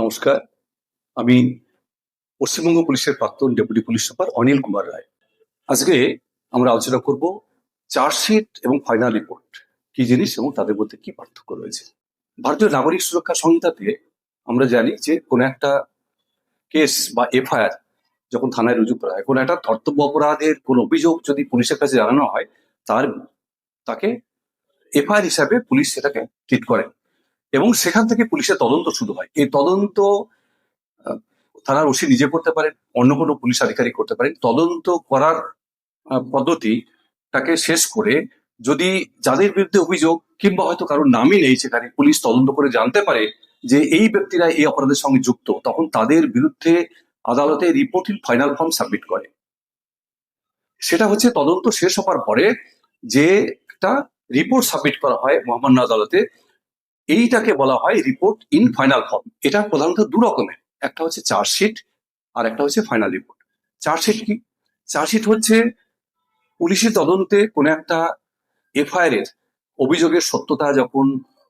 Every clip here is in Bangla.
নমস্কার। আমি পশ্চিমবঙ্গ পুলিশের প্রাক্তন deputy police super Anil Kumar Roy. আজকে আমরা আলোচনা করব চার্জশিট এবং ফাইনাল রিপোর্ট কি জিনিস এবং তাদের মধ্যে কি পার্থক্য রয়েছে। ভারতীয় নাগরিক সুরক্ষা সংহিতাতে আমরা জানি যে কোনো একটা কেস বা এফআইআর যখন থানায় রুজু করা হয়, কোনো একটা ধর্তব্য অপরাধের কোনো অভিযোগ যদি পুলিশের কাছে জানানো হয়, তাকে এফআইআর হিসাবে পুলিশ সেটাকে ট্রিট করে এবং সেখান থেকে পুলিশের তদন্ত শুরু হয়। এই তদন্ত থানার ওসি নিজে করতে পারেন, অন্য কোনো পুলিশ আধিকারিক করতে পারেন। তদন্ত করার পদ্ধতিটাকে শেষ করে যদি যাদের বিরুদ্ধে অভিযোগ কিংবা হয়তো কারোর নামই নেই, সেখানে পুলিশ তদন্ত করে জানতে পারে যে এই ব্যক্তিরা এই অপরাধের সঙ্গে যুক্ত, তখন তাদের বিরুদ্ধে আদালতে রিপোর্টিং ফাইনাল ফর্ম সাবমিট করে। সেটা হচ্ছে তদন্ত শেষ হবার পরে যে একটা রিপোর্ট সাবমিট করা হয় মহামান্য আদালতে, এইটাকে বলা হয় রিপোর্ট ইন ফাইনাল ফর্ম। এটা প্রধানত দু রকমের, একটা হচ্ছে চার্জশিট আর একটা হচ্ছে ফাইনাল রিপোর্ট। চার্জশিট কি? চার্জশিট হচ্ছে পুলিশের তদন্তে কোনো একটা এফআইআর এর অভিযোগের সত্যতা যখন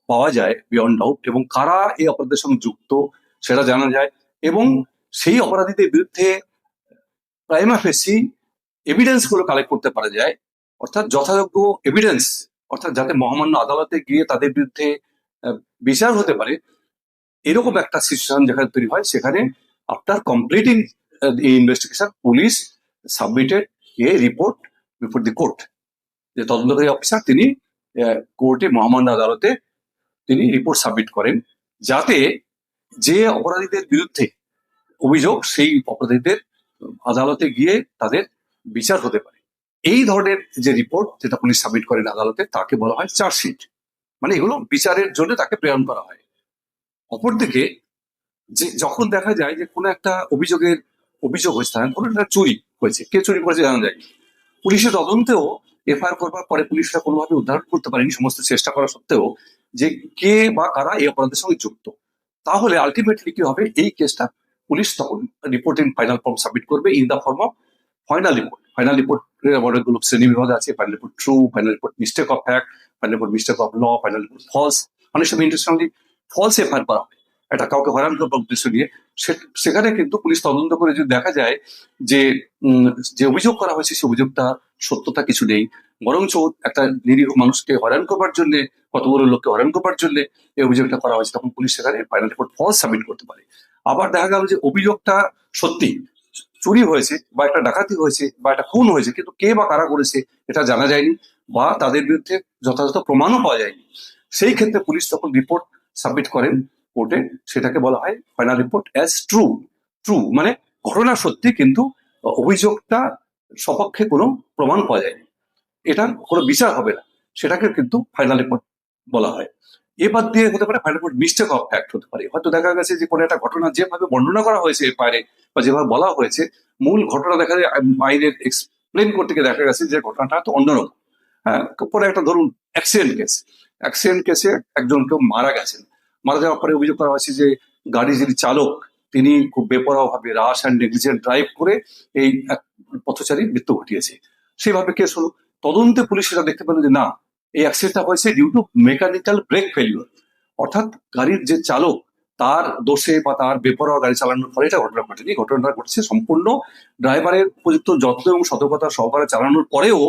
পাওয়া যায় বিয়ন্ড ডাউট, এবং কারা এই অপরাধের সঙ্গে যুক্ত সেটা জানা যায়, এবং সেই অপরাধীদের বিরুদ্ধে প্রাইমা ফেসি এভিডেন্স গুলো কালেক্ট করতে পারা যায়, অর্থাৎ যথাযোগ্য এভিডেন্স, অর্থাৎ যাতে মহামান্য আদালতে গিয়ে তাদের বিরুদ্ধে বিচার হতে পারে, এরকম একটা সিচুয়েশন যেখানে তৈরি হয়, সেখানে after completing investigation police submitted A report before the court. যে তদন্তকারী অফিসার তিনি কোর্টে মহামান্য আদালতে তিনি রিপোর্ট সাবমিট করেন, যাতে যে অপরাধীদের বিরুদ্ধে অভিযোগ সেই অপরাধীদের আদালতে গিয়ে তাদের বিচার হতে পারে। এই ধরনের যে রিপোর্ট যেটা পুলিশ সাবমিট করেন আদালতে, তাকে বলা হয় চার্জশিট। মানে এগুলো বিচারের জন্য তাকে প্রেরণ করা হয়। অপরদিকে যে যখন দেখা যায় যে কোনো একটা অভিযোগ হয়েছে, কোনো একটা চুরি হয়েছে, কে চুরি করেছে জানা যায়, পুলিশের তদন্তেও এফআইআর করবার পরে পুলিশরা কোনোভাবে উদ্ধার করতে পারেনি সমস্ত চেষ্টা করা সত্ত্বেও যে কে বা কারা এই অপরাধের সঙ্গে যুক্ত, তাহলে আলটিমেটলি কি হবে, এই কেসটা পুলিশ তখন রিপোর্টিং ফাইনাল ফর্ম সাবমিট করবে in the form of final report. Final রিপোর্টের অনেকগুলো শ্রেণী বিভাগ আছে: final report true, final report mistake of fact, final report mistake of law, final report false. অনেক সময় ইন্টারেস্টিংলি ফলস এফআইআর করা হয় এটা কাউকে হয়রান করবার উদ্দেশ্য নিয়ে। সেখানে কিন্তু পুলিশ তদন্ত করে যদি দেখা যায় যে যে অভিযোগ করা হয়েছে সে অভিযোগটা সত্যতা কিছু নেই, বরঞ্চ একটা নিরীহ মানুষকে হয়রান করবার জন্য, কতগুলো লোককে হয়রান করবার জন্য এই অভিযোগটা করা হয়েছে, তখন পুলিশ সেখানে ফাইনাল রিপোর্ট ফলস সাবমিট করতে পারে। আবার দেখা গেল যে অভিযোগটা সত্যি, চুরি হয়েছে বা একটা ডাকাতি হয়েছে বা একটা খুন হয়েছে, কিন্তু কে বা কারা করেছে এটা জানা যায়নি বা তাদের বিরুদ্ধে যথাযথ প্রমাণও পাওয়া যায়নি। সেই ক্ষেত্রে পুলিশ তখন রিপোর্ট সাবমিট করেন কোর্টে, সেটাকে বলা হয় final report as true. True মানে ঘটনা সত্যি, কিন্তু অভিযোগটা সপক্ষে কোনো প্রমাণ পাওয়া যায়নি, এটা কোনো বিচার হবে না, সেটাকে কিন্তু ফাইনাল রিপোর্ট বলা হয়। এবার দিয়ে হতে পারে final report mistake of fact হতে পারে। হয়তো দেখা গেছে যে কোনো একটা ঘটনা যেভাবে বর্ণনা করা হয়েছে বাইরে বা যেভাবে বলা হয়েছে, মূল ঘটনা দেখা যায় বাইরে এক্সপ্লেন করতে গিয়ে দেখা গেছে যে ঘটনাটা তো অন্যরকম। হ্যাঁ, পরে একটা ধরুন অ্যাক্সিডেন্ট কেসে একজন কেউ মারা গেছেন, মারা যাওয়ার পরে অভিযোগ করা হয়েছে যে গাড়ির যিনি চালক তিনি খুব বেপরোয়াভাবে রাশ অ্যান্ড নেগলিজেন্ট ড্রাইভ করে এই এক পথচারীর মৃত্যু ঘটিয়েছে। সেইভাবে কেস হলো, তদন্তে পুলিশ সেটা দেখতে পেল যে না, এই অ্যাক্সিডেন্টটা হয়েছে due to mechanical brake failure, অর্থাৎ গাড়ির যে চালক তার দোষে বা তার বেপরোয়া গাড়ি চালানোর ফলে এটা ঘটনা ঘটেনি, ঘটনাটা ঘটেছে সম্পূর্ণ ড্রাইভারের উপযুক্ত যত্ন এবং সতর্কতা সহকারে চালানোর পরেও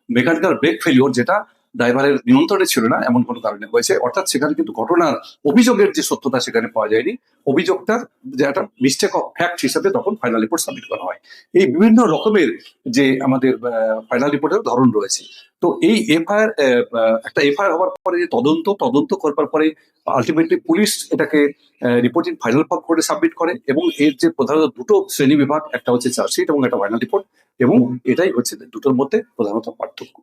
মেকানিক্যাল ব্রেক ফেলিওর, যেটা ড্রাইভারের নিয়ন্ত্রণে ছিল না এমন কোনো কারণে হয়েছে। অর্থাৎ সেখানে কিন্তু ঘটনার অভিযোগের যে সত্যতা সেখানে পাওয়া যায়নি, অভিযোগটার যে একটা মিস্টেক অফ ফ্যাক্ট হিসাবে তখন ফাইনাল রিপোর্ট সাবমিট করা হয়। এই বিভিন্ন রকমের যে আমাদের ফাইনাল রিপোর্টের ধরন রয়েছে। তো এই এফআইআর, একটা এফআইআর হওয়ার পরে যে তদন্ত করবার পরে আলটিমেটলি পুলিশ এটাকে রিপোর্টিং ফাইনাল ফর্ম করে সাবমিট করে, এবং এর যে প্রধানত দুটো শ্রেণী বিভাগ, একটা হচ্ছে চার্জশিট এবং একটা ফাইনাল রিপোর্ট, এবং এটাই হচ্ছে দুটোর মধ্যে প্রধানত পার্থক্য।